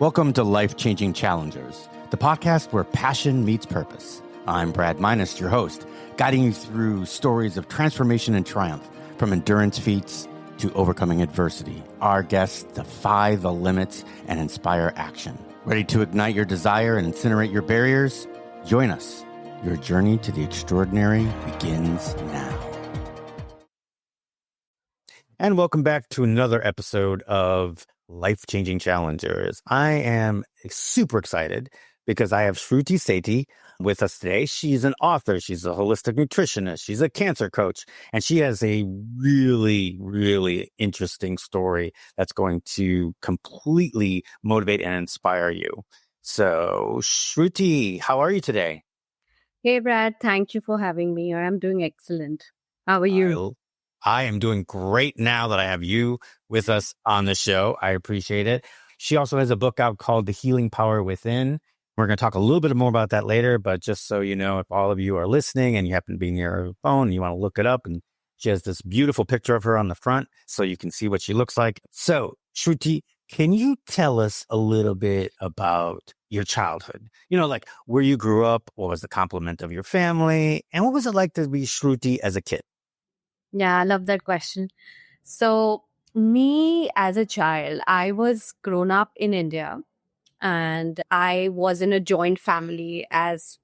Welcome to Life-Changing Challengers, the podcast where passion meets purpose. I'm Brad Minus, your host, guiding you through stories of transformation and triumph, from endurance feats to overcoming adversity. Our guests defy the limits and inspire action. Ready to ignite your desire and incinerate your barriers? Join us. Your journey to the extraordinary begins now. And welcome back to another episode of Life-Changing Challengers. I am super excited because I have Shruti Sethi with us today. She's an author. She's a holistic nutritionist. She's a cancer coach. And she has a really, really interesting story that's going to completely motivate and inspire you. So, Shruti, how are you today? Hey, Brad. Thank you for having me. I'm doing excellent. How are you? I am doing great now that I have you with us on the show. I appreciate it. She also has a book out called The Healing Power Within. We're going to talk a little bit more about that later, but just so you know, if all of you are listening and you happen to be near your phone and you want to look it up, and she has this beautiful picture of her on the front so you can see what she looks like. So, Shruti, can you tell us a little bit about your childhood? You know, like where you grew up, what was the complement of your family, and what was it like to be Shruti as a kid? Yeah, I love that question. So, me as a child, I was grown up in India and I was in a joint family, as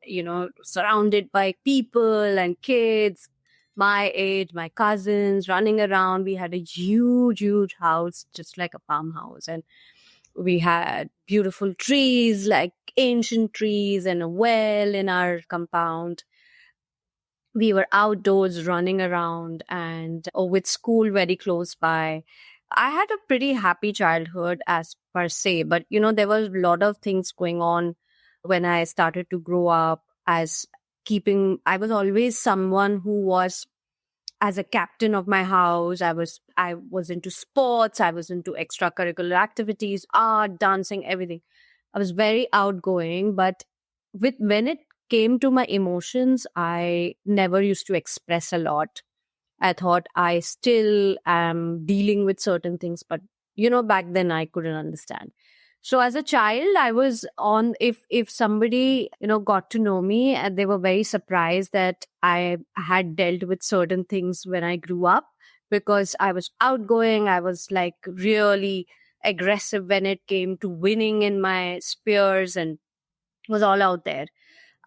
you know, surrounded by people and kids my age, my cousins running around. We had a huge, huge house, just like a farmhouse. And we had beautiful trees, like ancient trees, and a well in our compound. We were outdoors running around and with school very close by. I had a pretty happy childhood as per se, but you know, there was a lot of things going on when I started to grow up. I was always someone who was as a captain of my house. I was into sports, I was into extracurricular activities, art, dancing, everything. I was very outgoing, but when it came to my emotions, I never used to express a lot. I thought I still am dealing with certain things, but you know, back then I couldn't understand. So as a child, I was on, if somebody, you know, got to know me, and they were very surprised that I had dealt with certain things when I grew up, because I was outgoing. I was like really aggressive when it came to winning in my spheres and was all out there.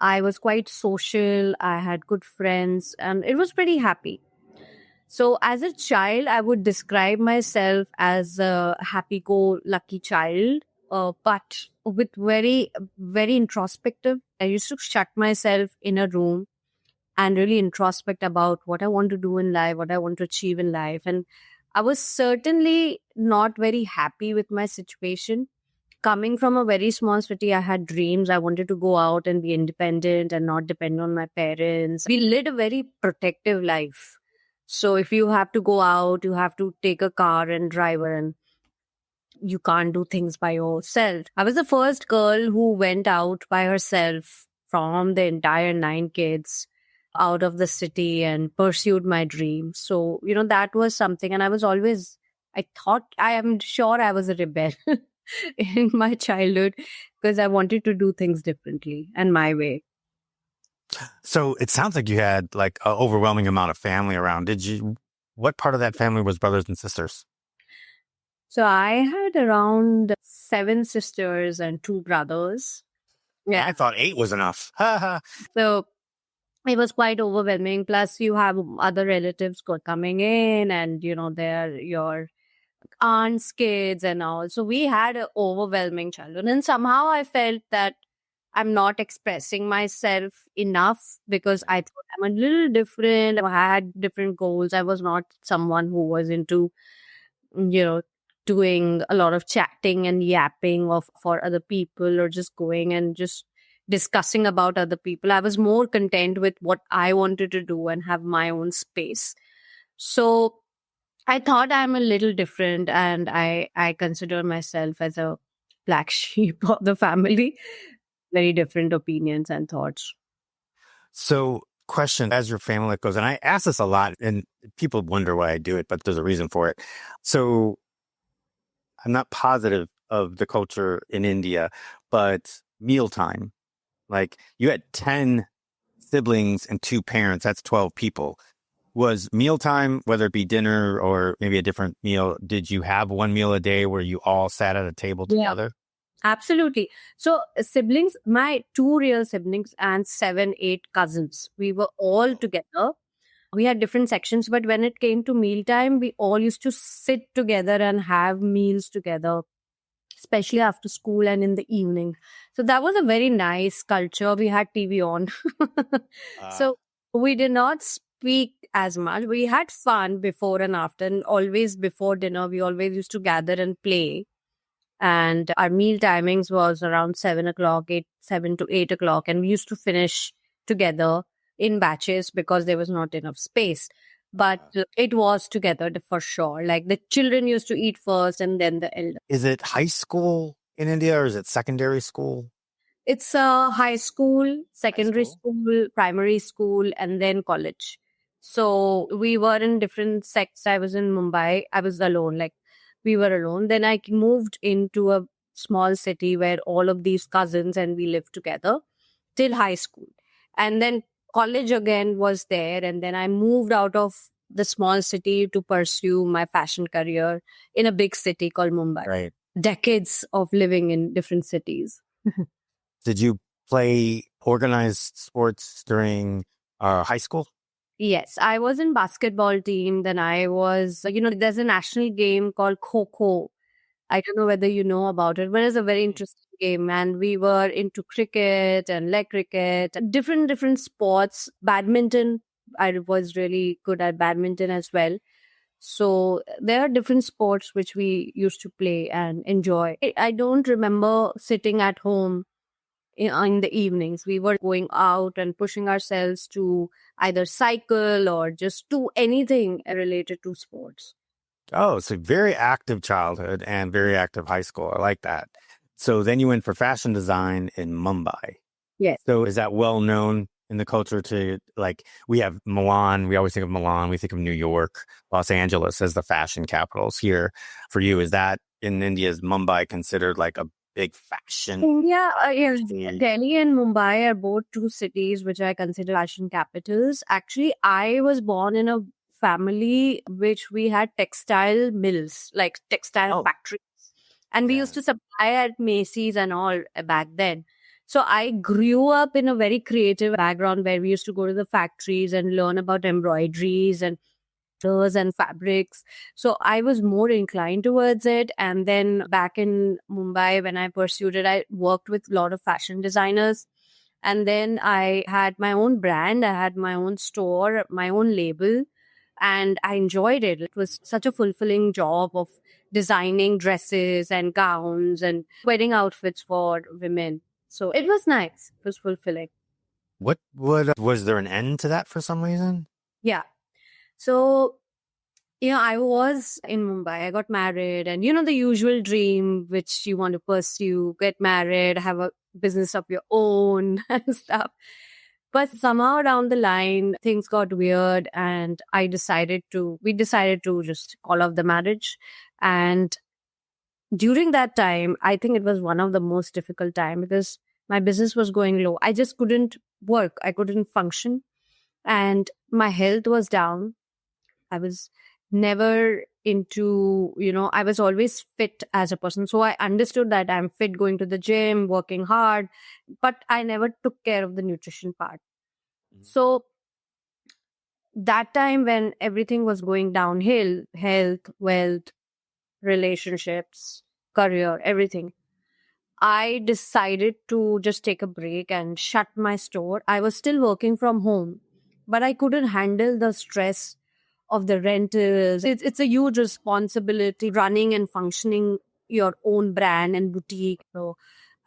I was quite social. I had good friends and it was pretty happy. So as a child, I would describe myself as a happy-go-lucky child, but with very, very introspective. I used to shut myself in a room and really introspect about what I want to do in life, what I want to achieve in life. And I was certainly not very happy with my situation. Coming from a very small city, I had dreams. I wanted to go out and be independent and not depend on my parents. We led a very protective life. So if you have to go out, you have to take a car and drive, and you can't do things by yourself. I was the first girl who went out by herself from the entire 9 kids out of the city and pursued my dream. So, you know, that was something. And I am sure I was a rebel in my childhood because I wanted to do things differently and my way. So it sounds like you had like an overwhelming amount of family around. What part of that family was brothers and sisters? So I had around 7 sisters and 2 brothers. Yeah. I thought 8 was enough. So it was quite overwhelming. Plus you have other relatives coming in, and you know, they're your aunt's kids and all. So we had an overwhelming childhood. And somehow I felt that I'm not expressing myself enough because I thought I'm a little different. I had different goals. I was not someone who was into, you know, doing a lot of chatting and yapping for other people, or just going and just discussing about other people. I was more content with what I wanted to do and have my own space. So I thought I'm a little different, and I consider myself as a black sheep of the family. Very different opinions and thoughts. So, question, as your family goes, and I ask this a lot, and people wonder why I do it, but there's a reason for it. So, I'm not positive of the culture in India, but mealtime. Like you had 10 siblings and 2 parents, that's 12 people. Was mealtime, whether it be dinner or maybe a different meal, did you have one meal a day where you all sat at a table Yeah. together? Absolutely. So siblings, my 2 real siblings and 7, 8 cousins, we were all together. We had different sections, but when it came to mealtime, we all used to sit together and have meals together, especially after school and in the evening. So that was a very nice culture. We had TV on. Uh, So we did not speak as much. We had fun before and after, and always before dinner, we always used to gather and play. And our meal timings was around 7 o'clock, 7 to 8 o'clock, and we used to finish together in batches because there was not enough space. But it was together for sure. Like the children used to eat first and then the elders. is it high school in India or is it secondary school? It's a high school, secondary School. school, primary school, and then college. So we were in different sects. I was in Mumbai. I was alone. Like we were alone. Then I moved into a small city where all of these cousins and we lived together till high school. And then college again was there. And then I moved out of the small city to pursue my fashion career in a big city called Mumbai. Right. Decades of living in different cities. Did you play organized sports during high school? Yes, I was in basketball team. Then I was, there's a national game called Kho. I don't know whether you know about it, but it's a very interesting game. And we were into cricket and leg cricket, different sports. Badminton, I was really good at badminton as well. So there are different sports which we used to play and enjoy. I don't remember sitting at home in the evenings. We were going out and pushing ourselves to either cycle or just do anything related to sports. Oh, so very active childhood and very active high school. I like that. So then you went for fashion design in Mumbai. Yes. So is that well known in the culture to like we have Milan, we always think of Milan, we think of New York, Los Angeles as the fashion capitals here. For you, is that in India, is Mumbai considered like a big fashion? India, yes, Delhi and Mumbai are both two cities which I consider fashion capitals. Actually, I was born in a family which we had textile mills, like textile factories. And we used to supply at Macy's and all back then. So I grew up in a very creative background where we used to go to the factories and learn about embroideries and colors and fabrics. So I was more inclined towards it. And then back in Mumbai, when I pursued it, I worked with a lot of fashion designers. And then I had my own brand. I had my own store, my own label. And I enjoyed it. It was such a fulfilling job of designing dresses and gowns and wedding outfits for women. So it was nice. It was fulfilling. Was there an end to that for some reason? Yeah. So, I was in Mumbai. I got married and, the usual dream which you want to pursue, get married, have a business of your own and stuff. But somehow down the line, things got weird and we decided to just call off the marriage. And during that time, I think it was one of the most difficult time because my business was going low. I just couldn't work. I couldn't function and my health was down. I was never into, I was always fit as a person. So I understood that I'm fit going to the gym, working hard, but I never took care of the nutrition part. So that time when everything was going downhill, health, wealth, relationships, career, everything, I decided to just take a break and shut my store. I was still working from home, but I couldn't handle the stress of the rentals. It's a huge responsibility running and functioning your own brand and boutique. So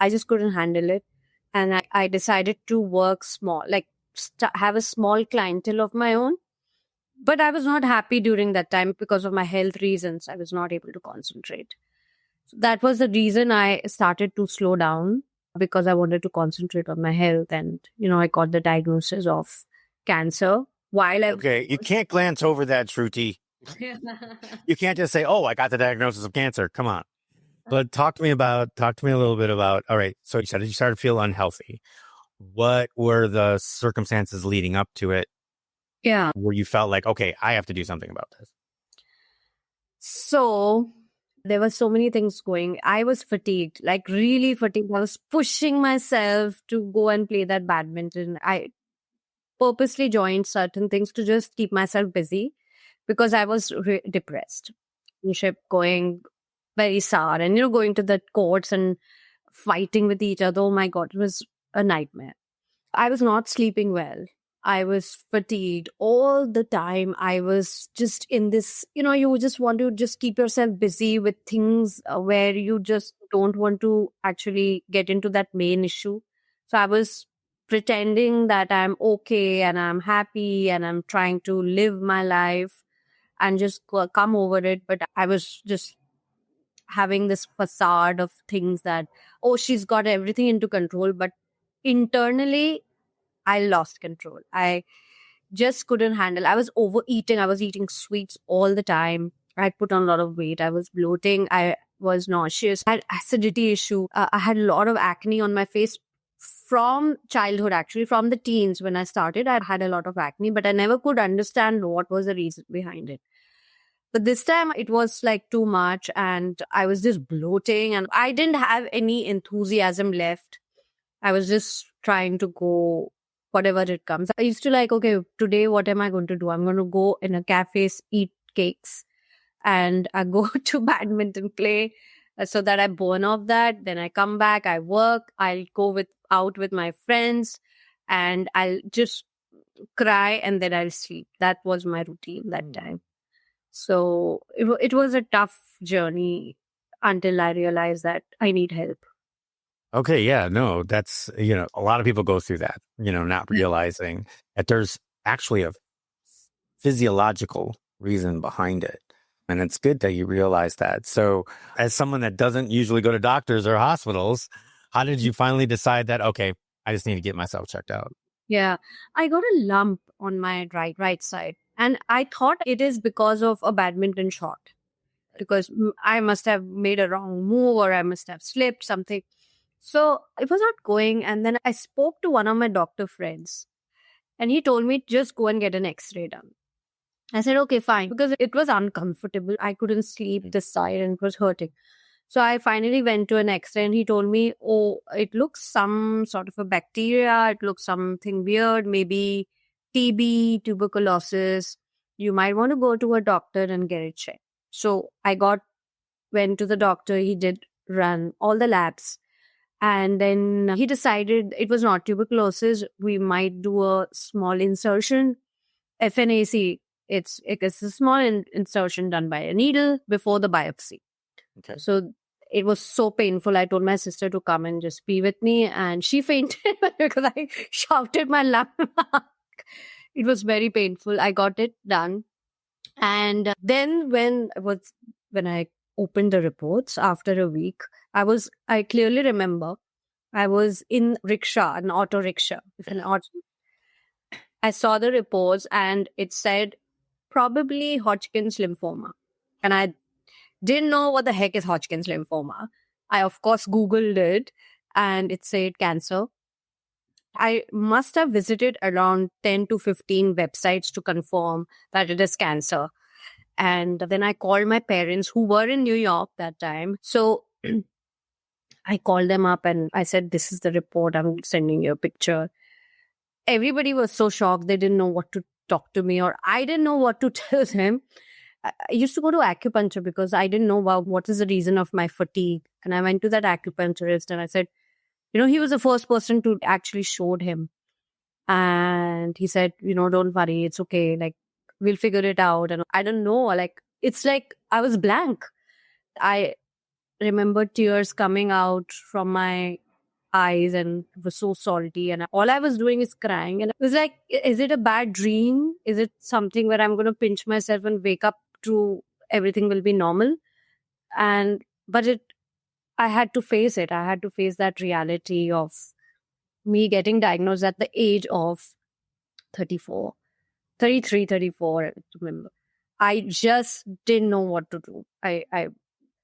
I just couldn't handle it. And I decided to work small, like have a small clientele of my own. But I was not happy during that time because of my health reasons. I was not able to concentrate. So that was the reason I started to slow down because I wanted to concentrate on my health. And, I got the diagnosis of cancer while Okay, you can't glance over that, Shruti. You can't just say, "Oh, I got the diagnosis of cancer." Come on. But talk to me a little bit about, all right, so you said you started to feel unhealthy. What were the circumstances leading up to it Yeah. where you felt like, okay, I have to do something about this? So there were so many things going. I was fatigued, like really fatigued. I was pushing myself to go and play that badminton. I purposely joined certain things to just keep myself busy because I was depressed. Relationship going very sour, and going to the courts and fighting with each other. Oh my God, it was a nightmare. I was not sleeping well. I was fatigued all the time. I was just in this, you just want to just keep yourself busy with things where you just don't want to actually get into that main issue. So I was pretending that I'm okay and I'm happy and I'm trying to live my life and just come over it. But I was just having this facade of things that, oh, she's got everything into control. But internally, I lost control. I just couldn't handle. I was overeating. I was eating sweets all the time. I had put on a lot of weight. I was bloating. I was nauseous. I had acidity issue. I had a lot of acne on my face from childhood, actually, from the teens. When I started, I had a lot of acne, but I never could understand what was the reason behind it. But this time it was like too much and I was just bloating and I didn't have any enthusiasm left. I was just trying to go whatever it comes. I used to like, okay, today what am I going to do? I'm going to go in a cafe, eat cakes, and I go to badminton play so that I burn off that. Then I come back, I work, I'll go out with my friends, and I'll just cry and then I'll sleep. That was my routine that time. So it was a tough journey until I realized that I need help. Okay, yeah, no, that's, a lot of people go through that, not realizing that there's actually a physiological reason behind it. And it's good that you realize that. So, as someone that doesn't usually go to doctors or hospitals, how did you finally decide that, okay, I just need to get myself checked out? Yeah, I got a lump on my right side, and I thought it is because of a badminton shot. Because I must have made a wrong move or I must have slipped something. So it was not going. And then I spoke to one of my doctor friends and he told me just go and get an x-ray done. I said, okay, fine. Because it was uncomfortable. I couldn't sleep this side and it was hurting. So I finally went to an x-ray and he told me, oh, it looks some sort of a bacteria. It looks something weird, maybe TB, tuberculosis. You might want to go to a doctor and get it checked. So I went to the doctor. He did run all the labs. And then he decided it was not tuberculosis. We might do a small insertion. FNAC, it's a small insertion done by a needle before the biopsy. Okay. So it was so painful. I told my sister to come and just be with me. And she fainted because I shouted my lump. It was very painful. I got it done. And then when I opened the reports after a week, I clearly remember I was in rickshaw, an auto rickshaw. I saw the reports and it said probably Hodgkin's lymphoma. And I didn't know what the heck is Hodgkin's lymphoma. I, of course, Googled it and it said cancer. I must have visited around 10 to 15 websites to confirm that it is cancer. And then I called my parents who were in New York that time. So I called them up and I said, this is the report. I'm sending you a picture. Everybody was so shocked. They didn't know what to talk to me or I didn't know what to tell them. I used to go to acupuncture because I didn't know what is the reason of my fatigue. And I went to that acupuncturist and I said, he was the first person to actually showed him. And he said, don't worry, it's okay. Like, we'll figure it out. And I don't know, like, it's like I was blank. I remember tears coming out from my eyes and it was so salty. And all I was doing is crying. And it was like, is it a bad dream? Is it something where I'm going to pinch myself and wake up to everything will be normal? But I had to face it. I had to face that reality of me getting diagnosed at the age of 34. 33, 34, I remember. I just didn't know what to do. I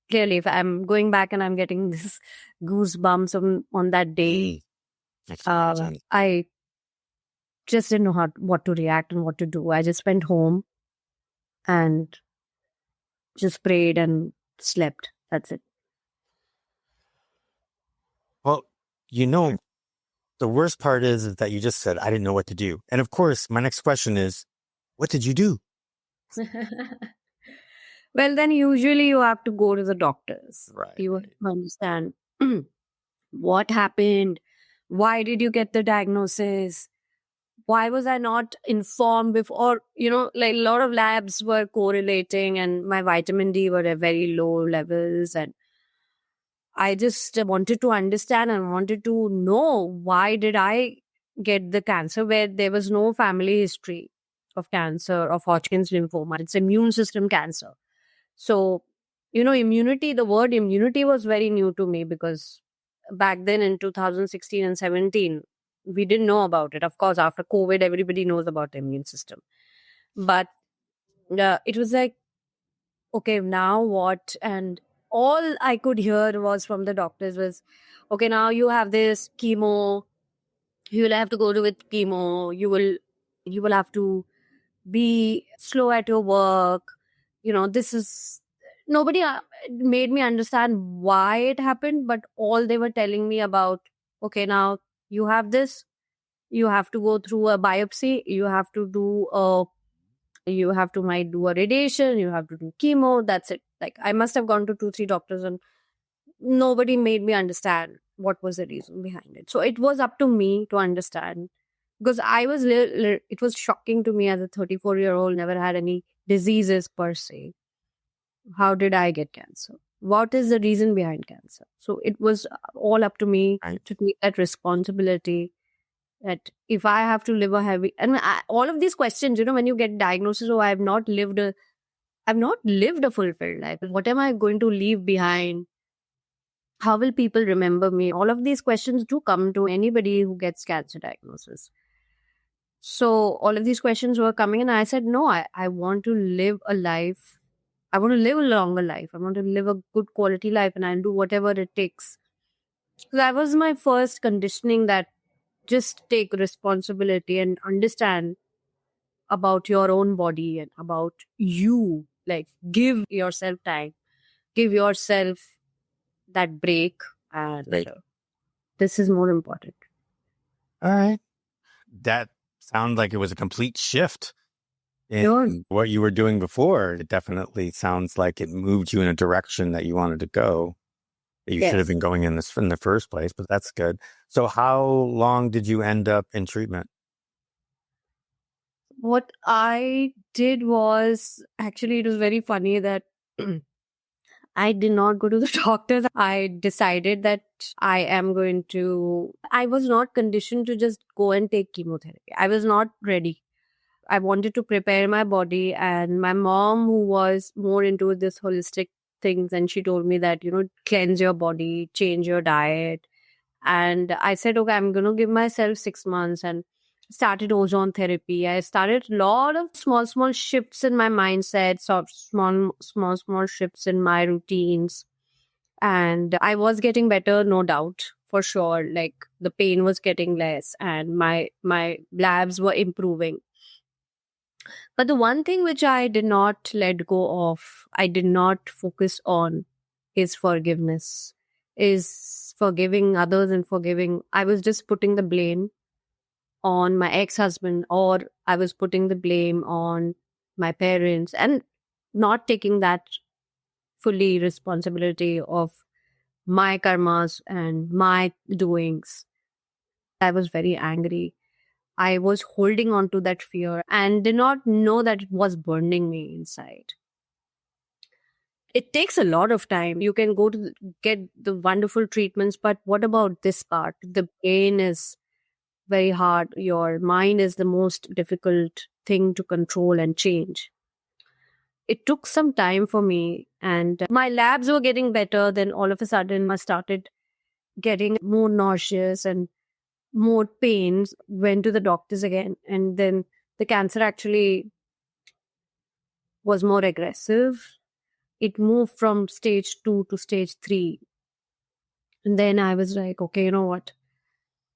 clearly, if I'm going back and I'm getting this goosebumps on that day, I just didn't know what to react and what to do. I just went home and just prayed and slept. That's it. Well, the worst part is that you just said, I didn't know what to do. And of course, my next question is, what did you do? Well, then usually you have to go to the doctors. Right. You have to understand what happened. Why did you get the diagnosis? Why was I not informed before? Like a lot of labs were correlating and my vitamin D were at very low levels. And I just wanted to understand and wanted to know, why did I get the cancer where there was no family history of cancer, of Hodgkin's lymphoma. It's immune system cancer. So, immunity, the word immunity was very new to me, because back then in 2016 and 17, we didn't know about it. Of course, after COVID, everybody knows about the immune system. But it was like, okay, now what? And all I could hear was from the doctors was, okay, now you have this chemo. You will have to go to with chemo. You will have to be slow at your work. This is nobody made me understand why it happened, but all they were telling me about, okay, now you have this, you have to go through a biopsy, you have to might do a radiation, you have to do chemo. That's it. Like, I must have gone to 2-3 doctors and nobody made me understand what was the reason behind it. So it was up to me to understand, because I was it was shocking to me as a 34-year-old, never had any diseases per se. How did I get cancer? What is the reason behind cancer? So it was all up to me to take that responsibility, that if I have to live a heavy, and all of these questions, when you get diagnosis, oh, I've not lived a fulfilled life. What am I going to leave behind? How will people remember me? All of these questions do come to anybody who gets cancer diagnosis. So all of these questions were coming, and I said, no, I want to live a life. I want to live a longer life. I want to live a good quality life, and I'll do whatever it takes. So that was my first conditioning, that just take responsibility and understand about your own body and about you. Like, give yourself time, give yourself that break, and this is more important. All right. That sounded like it was a complete shift in what you were doing before. It definitely sounds like it moved you in a direction that you wanted to go, that you should have been going in the first place, but that's good. So how long did you end up in treatment? What I did was, actually, it was very funny that I did not go to the doctors. I decided that I was not conditioned to just go and take chemotherapy. I was not ready. I wanted to prepare my body, and my mom, who was more into this holistic things, and she told me that, cleanse your body, change your diet. And I said, okay, I'm going to give myself 6 months, and started ozone therapy. I started a lot of small shifts in my mindset, so small shifts in my routines. And I was getting better, no doubt, for sure. Like, the pain was getting less and my labs were improving. But the one thing which I did not let go of, I did not focus on, is forgiveness, is forgiving others and forgiving. I was just putting the blame on my ex-husband, or I was putting the blame on my parents, and not taking that fully responsibility of my karmas and my doings. I was very angry. I was holding on to that fear and did not know that it was burning me inside. It takes a lot of time. You can go to get the wonderful treatments, but what about this part? The pain is very hard. Your mind is the most difficult thing to control and change. It took some time for me, and my labs were getting better. Then all of a sudden, I started getting more nauseous and more pains. Went to the doctors again, and then the cancer actually was more aggressive. it moved from stage 2 to stage 3. And then I was like, okay, you know what?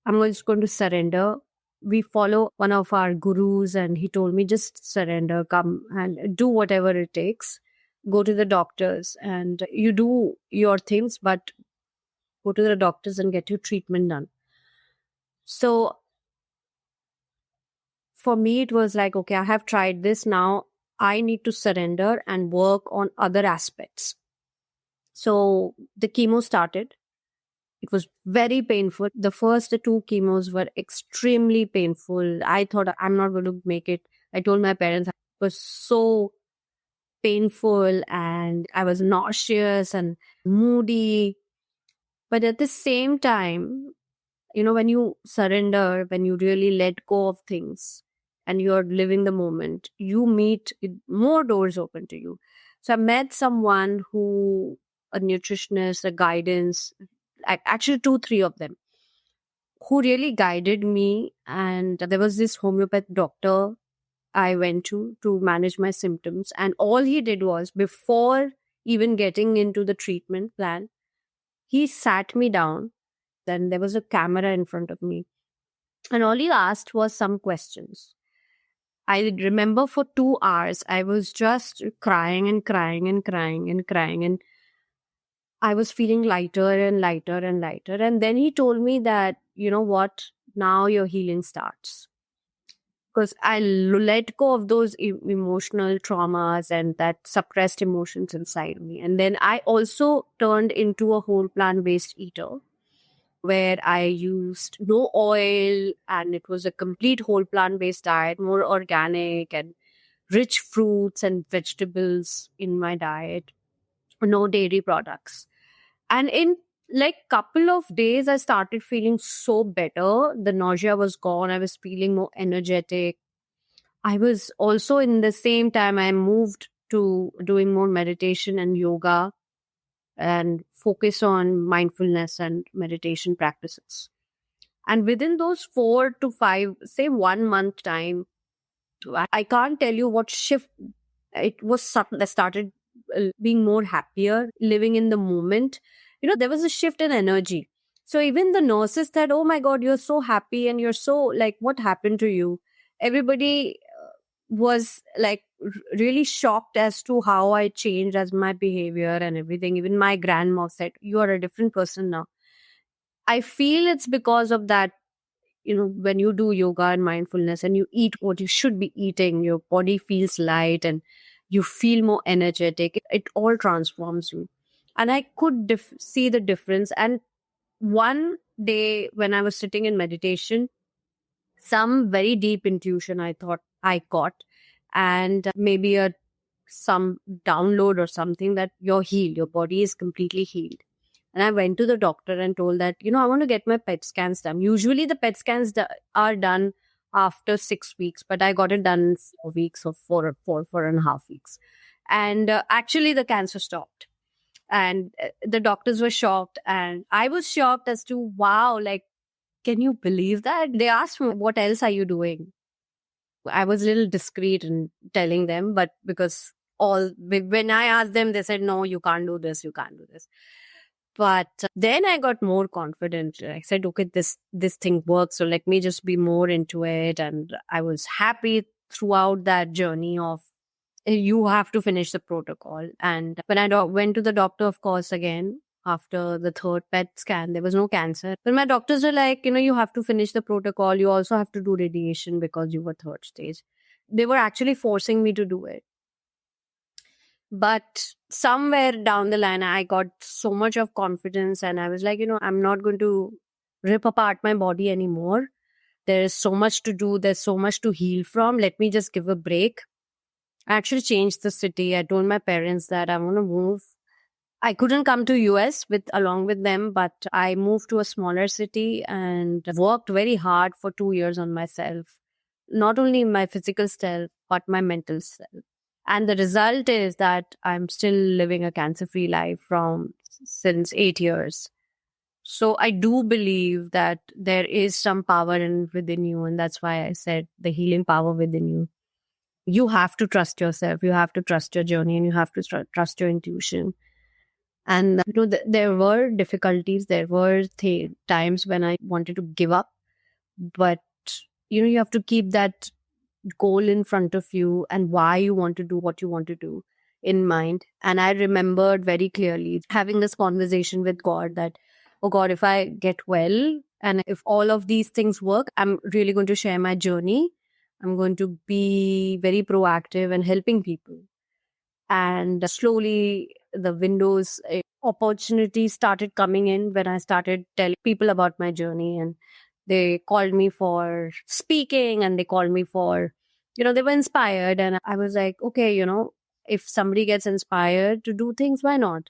I'm just going to surrender. We follow one of our gurus, and he told me, just surrender, come and do whatever it takes. Go to the doctors and you do your things, but go to the doctors and get your treatment done. So for me, it was like, okay, I have tried this. Now I need to surrender and work on other aspects. So the chemo started. It was very painful. The first two chemos were extremely painful. I thought I'm not going to make it. I told my parents it was so painful and I was nauseous and moody. But at the same time, when you surrender, when you really let go of things and you're living the moment, you meet more doors open to you. So I met someone a nutritionist, a guidance, actually two, three of them, who really guided me. And there was this homeopath doctor I went to manage my symptoms. And all he did was, before even getting into the treatment plan, he sat me down. Then there was a camera in front of me. And all he asked was some questions. I remember for 2 hours, I was just crying and crying and crying and crying. And I was feeling lighter and lighter and lighter. And then he told me that, you know what, now your healing starts. Because I let go of those emotional traumas and that suppressed emotions inside me. And then I also turned into a whole plant-based eater, where I used no oil, and it was a complete whole plant-based diet, more organic and rich fruits and vegetables in my diet, no dairy products. And in like couple of days, I started feeling so better. The nausea was gone. I was feeling more energetic. I was also, in the same time, I moved to doing more meditation and yoga and focus on mindfulness and meditation practices. And within those 4 to 5, say 1 month time, I can't tell you what shift. It was something that started being more happier, living in the moment. There was a shift in energy. So even the nurses said, oh my God, you're so happy and you're so like, what happened to you? Everybody was like really shocked as to how I changed as my behavior and everything. Even my grandma said, you are a different person now. I feel it's because of that. When you do yoga and mindfulness and you eat what you should be eating, your body feels light and you feel more energetic. It all transforms you. And I could see the difference. And one day when I was sitting in meditation, some very deep intuition I thought I got, and maybe some download or something, that you're healed, your body is completely healed. And I went to the doctor and told that, I want to get my PET scans done. Usually the PET scans are done after 6 weeks, but I got it done in 4 weeks or 4.5 weeks. And actually the cancer stopped. And the doctors were shocked. And I was shocked as to, wow, like, can you believe that? They asked me, what else are you doing? I was a little discreet in telling them, but because when I asked them, they said, no, you can't do this, you can't do this. But then I got more confident. I said, okay, this thing works, so let me just be more into it. And I was happy throughout that journey of, you have to finish the protocol. And when I went to the doctor, of course, again, after the third PET scan, there was no cancer. But my doctors were like, you have to finish the protocol. You also have to do radiation because you were third stage. They were actually forcing me to do it. But somewhere down the line, I got so much of confidence and I was like, I'm not going to rip apart my body anymore. There's so much to do. There's so much to heal from. Let me just give a break. I actually changed the city. I told my parents that I want to move. I couldn't come to US along with them, but I moved to a smaller city and worked very hard for 2 years on myself. Not only my physical self, but my mental self. And the result is that I'm still living a cancer-free life since 8 years. So I do believe that there is some power within you. And that's why I said the healing power within you. you have to trust yourself, you have to trust your journey, and you have to trust your intuition. And there were difficulties, there were times when I wanted to give up, but you have to keep that goal in front of you and why you want to do what you want to do in mind. And I remembered very clearly having this conversation with God that, oh God, if I get well and if all of these things work, I'm really going to share my journey. I'm going to be very proactive and helping people. And slowly the windows opportunities started coming in when I started telling people about my journey. And they called me for speaking, and they called me for, they were inspired. And I was like, okay, if somebody gets inspired to do things, why not?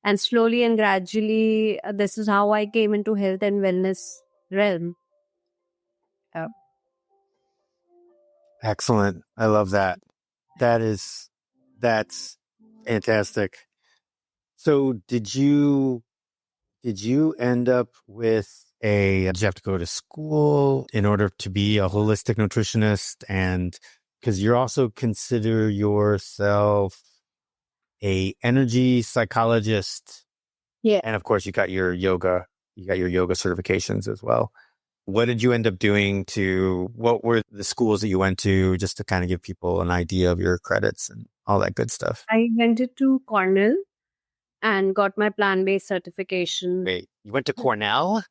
And slowly and gradually, this is how I came into health and wellness realm. Excellent. I love that. That's fantastic. So did you end up with did you have to go to school in order to be a holistic nutritionist? And because you also consider yourself a energy psychologist. Yeah. And of course you got your yoga certifications as well. What did you end up doing what were the schools that you went to, just to kind of give people an idea of your credits and all that good stuff? I went to Cornell and got my plant-based certification. Wait, you went to Cornell?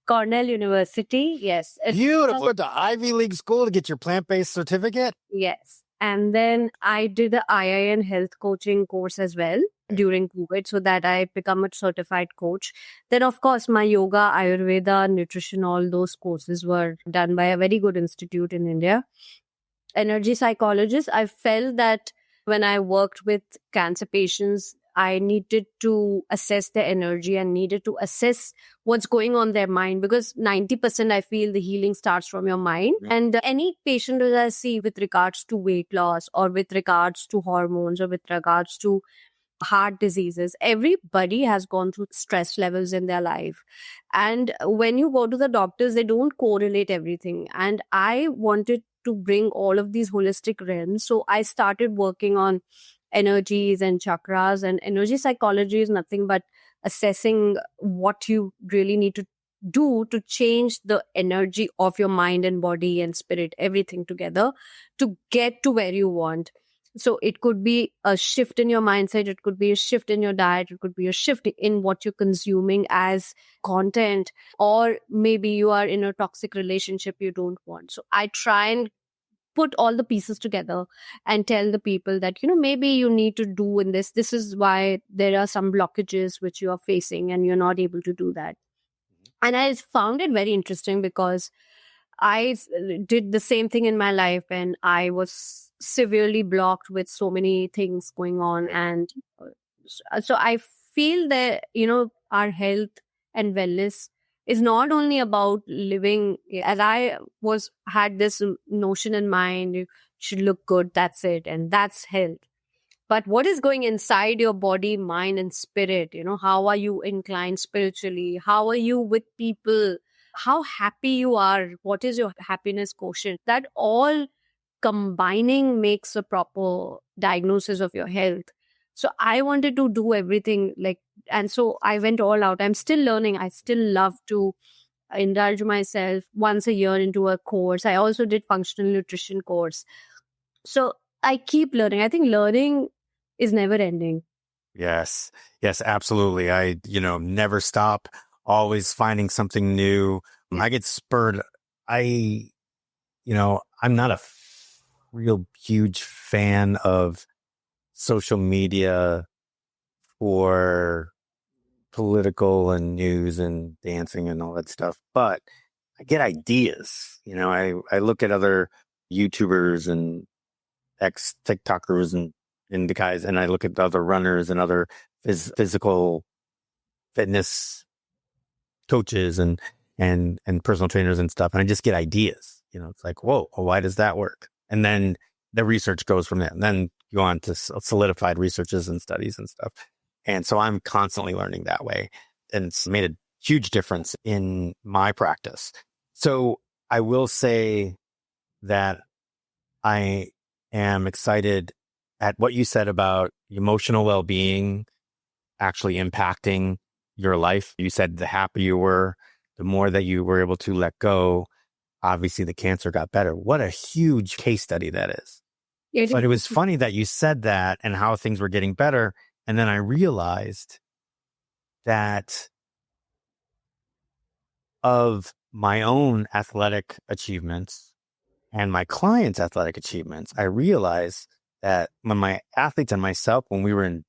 Cornell University, yes. Beautiful. Went to Ivy League school to get your plant-based certificate? Yes. And then I did the IIN health coaching course as well during COVID, so that I become a certified coach. Then, of course, my yoga, Ayurveda, nutrition, all those courses were done by a very good institute in India. Energy psychologist, I felt that when I worked with cancer patients, I needed to assess their energy and needed to assess what's going on in their mind, because 90% I feel the healing starts from your mind. And any patient that I see with regards to weight loss or with regards to hormones or with regards to heart diseases, everybody has gone through stress levels in their life. And when you go to the doctors, they don't correlate everything. And I wanted to bring all of these holistic realms. So I started working on energies and chakras. And energy psychology is nothing but assessing what you really need to do to change the energy of your mind and body and spirit, everything together, to get to where you want. So it could be a shift in your mindset, it could be a shift in your diet, it could be a shift in what you're consuming as content, or maybe you are in a toxic relationship you don't want. So I try and put all the pieces together and tell the people that, maybe you need to do in this is why there are some blockages which you are facing and you're not able to do that. And I found it very interesting because I did the same thing in my life, and I was severely blocked with so many things going on. And so I feel that, our health and wellness is not only about living, as I had this notion in mind, you should look good, that's it, and that's health. But what is going inside your body, mind, and spirit? How are you inclined spiritually? How are you with people? How happy you are? What is your happiness quotient? That all combining makes a proper diagnosis of your health. So I wanted to do everything and so I went all out. I'm still learning. I still love to indulge myself once a year into a course. I also did functional nutrition course. So I keep learning. I think learning is never ending. Yes, absolutely. I, never stop, always finding something new. I get spurred. I'm not a real huge fan of social media for political and news and dancing and all that stuff, but I get ideas. I look at other YouTubers and ex TikTokers and the guys, and I look at other runners and other physical fitness coaches and personal trainers and stuff, and I just get ideas. It's like, whoa, why does that work? And then the research goes from there, and then you go on to solidified researches and studies and stuff. And so I'm constantly learning that way, and it's made a huge difference in my practice. So I will say that I am excited at what you said about emotional well-being actually impacting your life. You said the happier you were, the more that you were able to let go, obviously the cancer got better. What a huge case study that is. But it was funny that you said that and how things were getting better. And then I realized that of my own athletic achievements and my clients' athletic achievements, I realized that when my athletes and myself, when we were in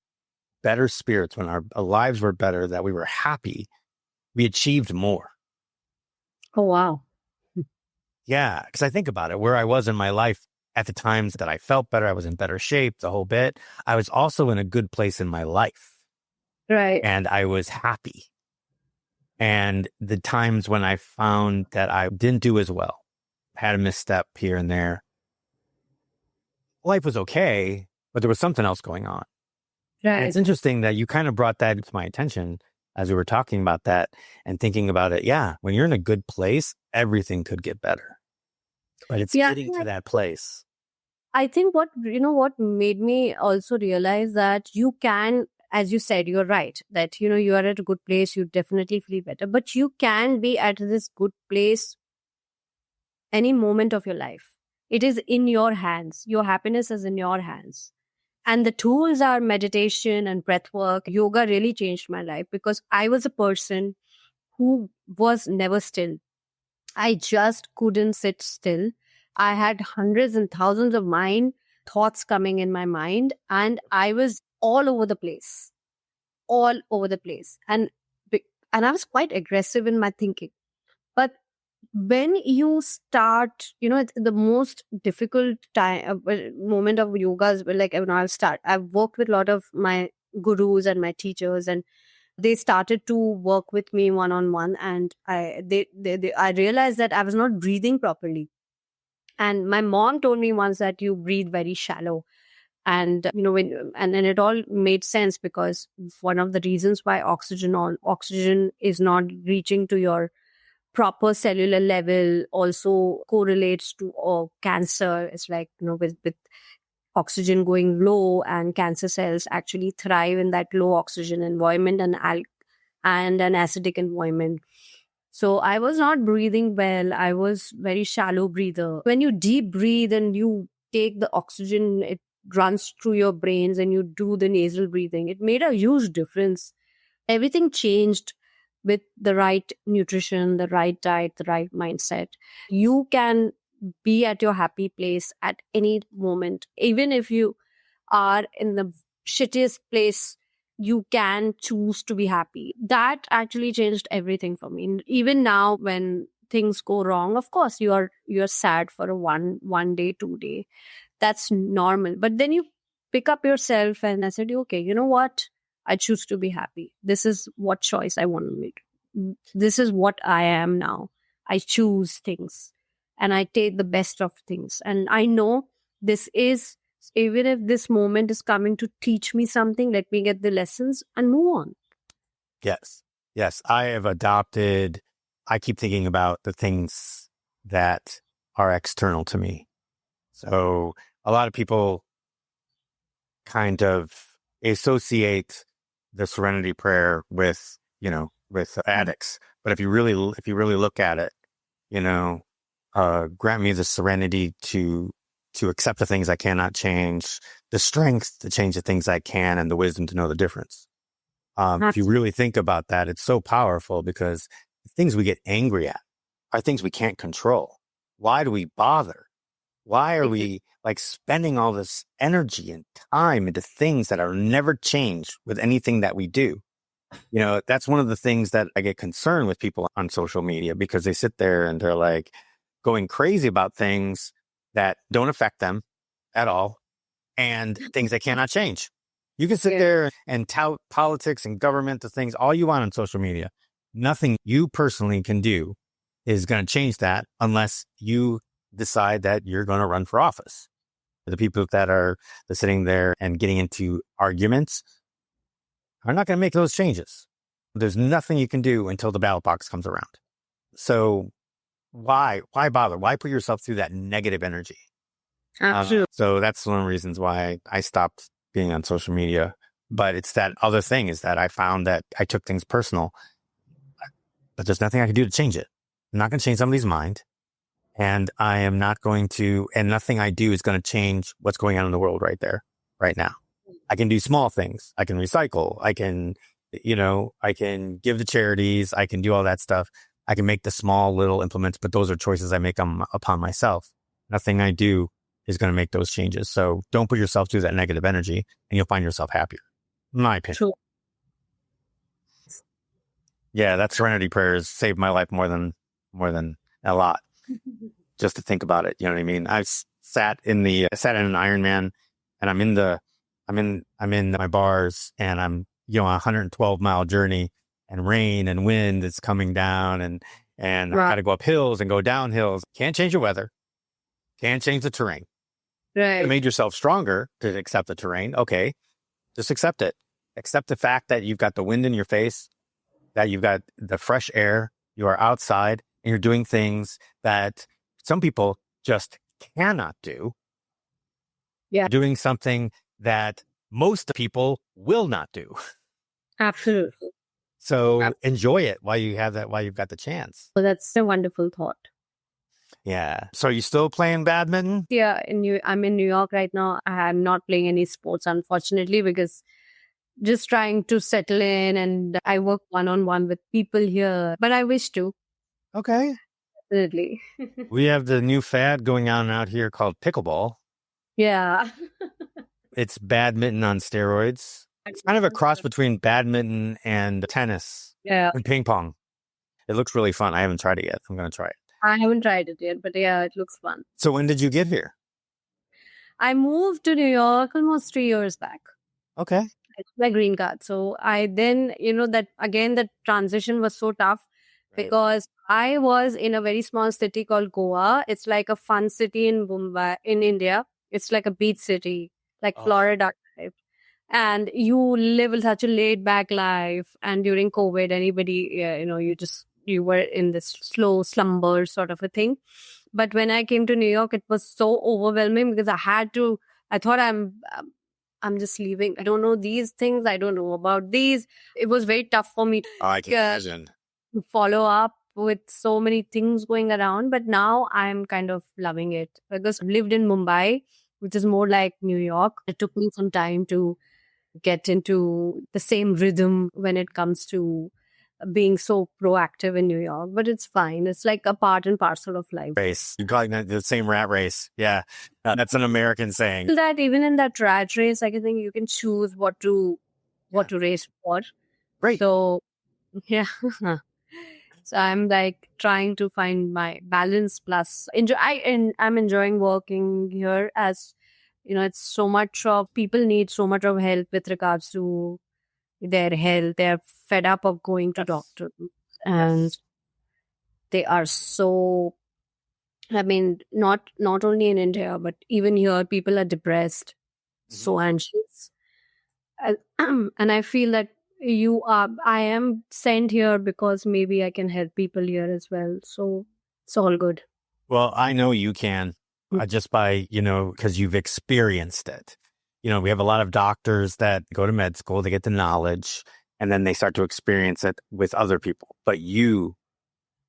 better spirits, when our lives were better, that we were happy, we achieved more. Oh, wow. Yeah, because I think about it, where I was in my life at the times that I felt better, I was in better shape, the whole bit. I was also in a good place in my life. Right. And I was happy. And the times when I found that I didn't do as well, had a misstep here and there, life was okay, but there was something else going on. And it's interesting that you kind of brought that to my attention as we were talking about that and thinking about it. Yeah, when you're in a good place, everything could get better. But it's getting to that place. I think what made me also realize that you can, as you said, you're right, that, you are at a good place, you definitely feel better, but you can be at this good place any moment of your life. It is in your hands. Your happiness is in your hands. And the tools are meditation and breath work. Yoga really changed my life because I was a person who was never still. I just couldn't sit still. I had hundreds and thousands of thoughts coming in my mind, and I was all over the place, all over the place. And I was quite aggressive in my thinking. But when you start, it's the most difficult moment of yoga is like when I've worked with a lot of my gurus and my teachers, and they started to work with me one on one, and I realized that I was not breathing properly. And my mom told me once that you breathe very shallow. And and it all made sense, because one of the reasons why oxygen is not reaching to your proper cellular level also correlates to cancer. It's like, with oxygen going low, and cancer cells actually thrive in that low oxygen environment and an acidic environment. So I was not breathing well. I was very shallow breather. When you deep breathe and you take the oxygen, it runs through your brains, and you do the nasal breathing. It made a huge difference. Everything changed with the right nutrition, the right diet, the right mindset. You can be at your happy place at any moment. Even if you are in the shittiest place, you can choose to be happy. That actually changed everything for me. Even now, when things go wrong, of course you're sad for a one day, 2 day. That's normal. But then you pick up yourself, and I said, okay, you know what? I choose to be happy. This is what choice I want to make. This is what I am now. I choose things, and I take the best of things. And I know this is, even if this moment is coming to teach me something, let me get the lessons and move on. Yes. Yes. I keep thinking about the things that are external to me. So a lot of people kind of associate the serenity prayer with addicts. But if you really look at it, grant me the serenity to accept the things I cannot change, the strength to change the things I can, and the wisdom to know the difference. If you really think about that, it's so powerful, because the things we get angry at are things we can't control. Why do we bother? Why are we spending all this energy and time into things that are never changed with anything that we do? That's one of the things that I get concerned with people on social media, because they sit there and they're going crazy about things that don't affect them at all, and things they cannot change. You can sit there and tout politics and government, the things all you want on social media. Nothing you personally can do is going to change that unless you decide that you're going to run for office. The people that are sitting there and getting into arguments are not going to make those changes. There's nothing you can do until the ballot box comes around. So why bother? Why put yourself through that negative energy? Absolutely. So that's one of the reasons why I stopped being on social media. But it's that other thing is that I found that I took things personal, but there's nothing I can do to change it. I'm not going to change somebody's mind. And I am not going to, and nothing I do is going to change what's going on in the world right there, right now. I can do small things. I can recycle. I can, I can give to charities. I can do all that stuff. I can make the small little implements, but those are choices I make upon myself. Nothing I do is going to make those changes. So don't put yourself through that negative energy and you'll find yourself happier. In my opinion. True. Yeah, that serenity prayers saved my life more than a lot. Just to think about it, you know what I mean? I sat in an Ironman, and I'm in my bars, and I'm a 112-mile journey, and rain and wind is coming down, and I got to go up hills and go down hills. Can't change the weather, can't change the terrain. Right. You made yourself stronger to accept the terrain. Okay, just accept it. Accept the fact that you've got the wind in your face, that you've got the fresh air, you are outside, and you're doing things that some people just cannot do. Yeah. Doing something that most people will not do. Absolutely. So enjoy it while you've got the chance. Well, that's a wonderful thought. Yeah. So are you still playing badminton? Yeah. I'm in New York right now. I'm not playing any sports, unfortunately, because just trying to settle in, and I work one-on-one with people here, but I wish to. Okay. Definitely. We have the new fad going on out here called pickleball. Yeah. It's badminton on steroids. It's kind of a cross between badminton and tennis. Yeah. And ping pong. It looks really fun. I haven't tried it yet. I'm going to try it. I haven't tried it yet, but yeah, it looks fun. So when did you get here? I moved to New York almost 3 years back. Okay. It's my green card. So I then, that transition was so tough because I was in a very small city called Goa. It's like a fun city in Mumbai, in India. It's like a beach city, like Florida type. And you live such a laid back life. And during COVID, you were in this slow slumber sort of a thing. But when I came to New York, it was so overwhelming because I thought I'm just leaving. I don't know these things. I don't know about these. It was very tough for me I can imagine. to follow up with so many things going around. But now I'm kind of loving it because I've lived in Mumbai, which is more like New York. It took me some time to get into the same rhythm when it comes to being so proactive in New York, but it's fine. It's like a part and parcel of life. Race. You're calling that the same rat race. Yeah. That's an American saying. That even in that rat race, I think you can choose what to race for. Great. So, yeah. So I'm like trying to find my balance plus enjoy. I'm enjoying working here as, it's so much of people need so much of help with regards to their health. They're fed up of going to doctors, and they are so, not only in India, but even here, people are depressed, so anxious. And I feel that I am sent here because maybe I can help people here as well. So it's all good. Well, I know you can just by, because you've experienced it. We have a lot of doctors that go to med school, they get the knowledge, and then they start to experience it with other people. But you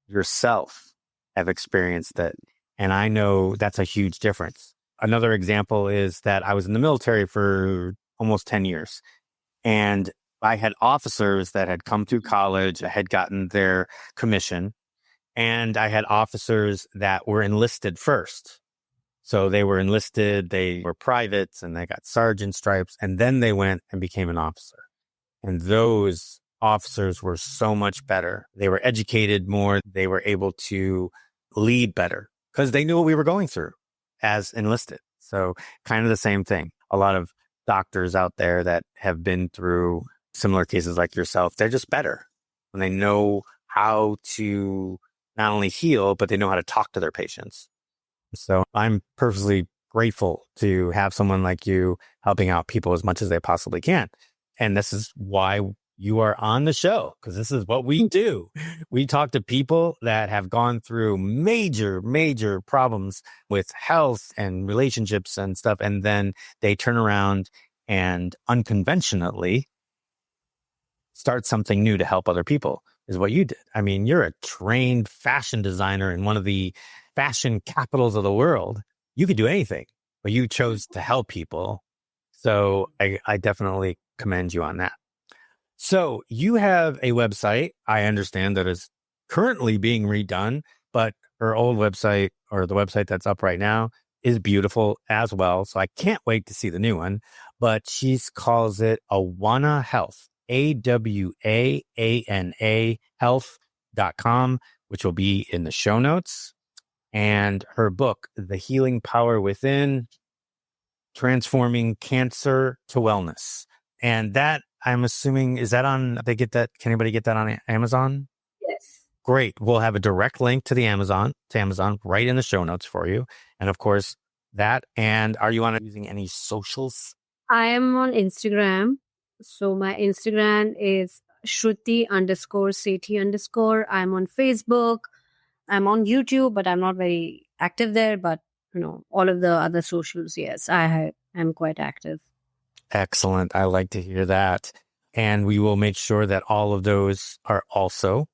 yourself have experienced it. And I know that's a huge difference. Another example is that I was in the military for almost 10 years. And I had officers that had come through college, had gotten their commission. And I had officers that were enlisted first. So they were enlisted, they were privates, and they got sergeant stripes, and then they went and became an officer. And those officers were so much better. They were educated more. They were able to lead better because they knew what we were going through as enlisted. So kind of the same thing. A lot of doctors out there that have been through similar cases like yourself, they're just better when they know how to not only heal, but they know how to talk to their patients. So I'm perfectly grateful to have someone like you helping out people as much as they possibly can. And this is why you are on the show, because this is what we do. We talk to people that have gone through major, major problems with health and relationships and stuff. And then they turn around and unconventionally start something new to help other people, is what you did. I mean, you're a trained fashion designer in one of the fashion capitals of the world. You could do anything, but you chose to help people. So I definitely commend you on that. So you have a website, I understand, that is currently being redone, but her old website, or the website that's up right now, is beautiful as well. So I can't wait to see the new one. But she calls it Awana Health, AWAANA health.com, which will be in the show notes. And her book, The Healing Power Within, Transforming Cancer to Wellness. And that, I'm assuming, is that on, they get that, can anybody get that on Amazon? Yes. Great. We'll have a direct link to Amazon right in the show notes for you. And of course, that. And are you using any socials? I am on Instagram. So my Instagram is Shruti_Sethi_. I'm on Facebook. I'm on YouTube, but I'm not very active there. But, all of the other socials, yes, I am quite active. Excellent. I like to hear that. And we will make sure that all of those are also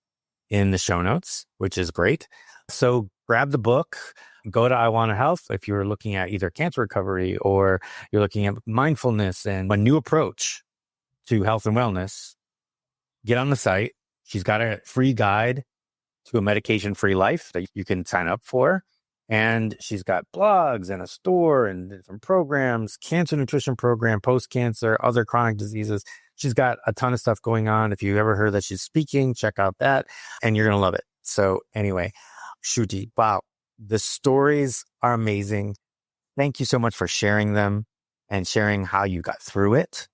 in the show notes, which is great. So grab the book, go to I Want Health if you're looking at either cancer recovery or you're looking at mindfulness and a new approach to health and wellness. Get on the site. She's got a free guide to a medication-free life that you can sign up for. And she's got blogs and a store and different programs, cancer nutrition program, post-cancer, other chronic diseases. She's got a ton of stuff going on. If you ever heard that she's speaking, check out that and you're going to love it. So anyway, Shruti, wow, the stories are amazing. Thank you so much for sharing them and sharing how you got through it.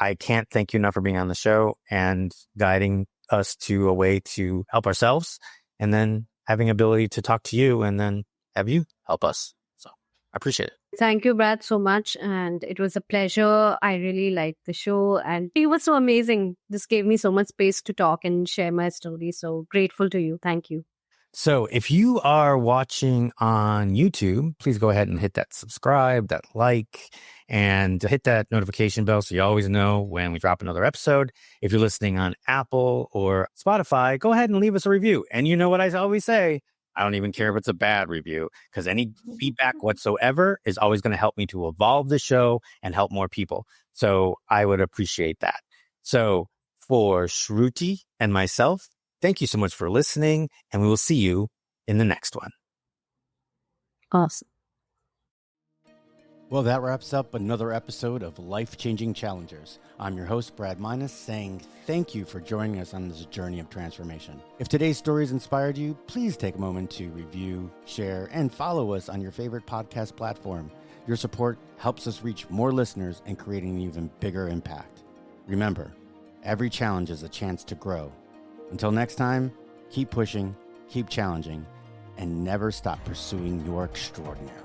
I can't thank you enough for being on the show and guiding us to a way to help ourselves, and then having ability to talk to you and then have you help us. So I appreciate it. Thank you, Brad, so much. And it was a pleasure. I really liked the show and it was so amazing. This gave me so much space to talk and share my story. So grateful to you. Thank you. So if you are watching on YouTube, please go ahead and hit that subscribe, that like, and hit that notification bell so you always know when we drop another episode. If you're listening on Apple or Spotify, go ahead and leave us a review. And you know what I always say, I don't even care if it's a bad review, because any feedback whatsoever is always going to help me to evolve the show and help more people. So I would appreciate that. So for Shruti and myself, thank you so much for listening, and we will see you in the next one. Awesome. Well, that wraps up another episode of Life-Changing Challengers. I'm your host, Brad Minus, saying thank you for joining us on this journey of transformation. If today's stories inspired you, please take a moment to review, share, and follow us on your favorite podcast platform. Your support helps us reach more listeners and create an even bigger impact. Remember, every challenge is a chance to grow. Until next time, keep pushing, keep challenging, and never stop pursuing your extraordinary.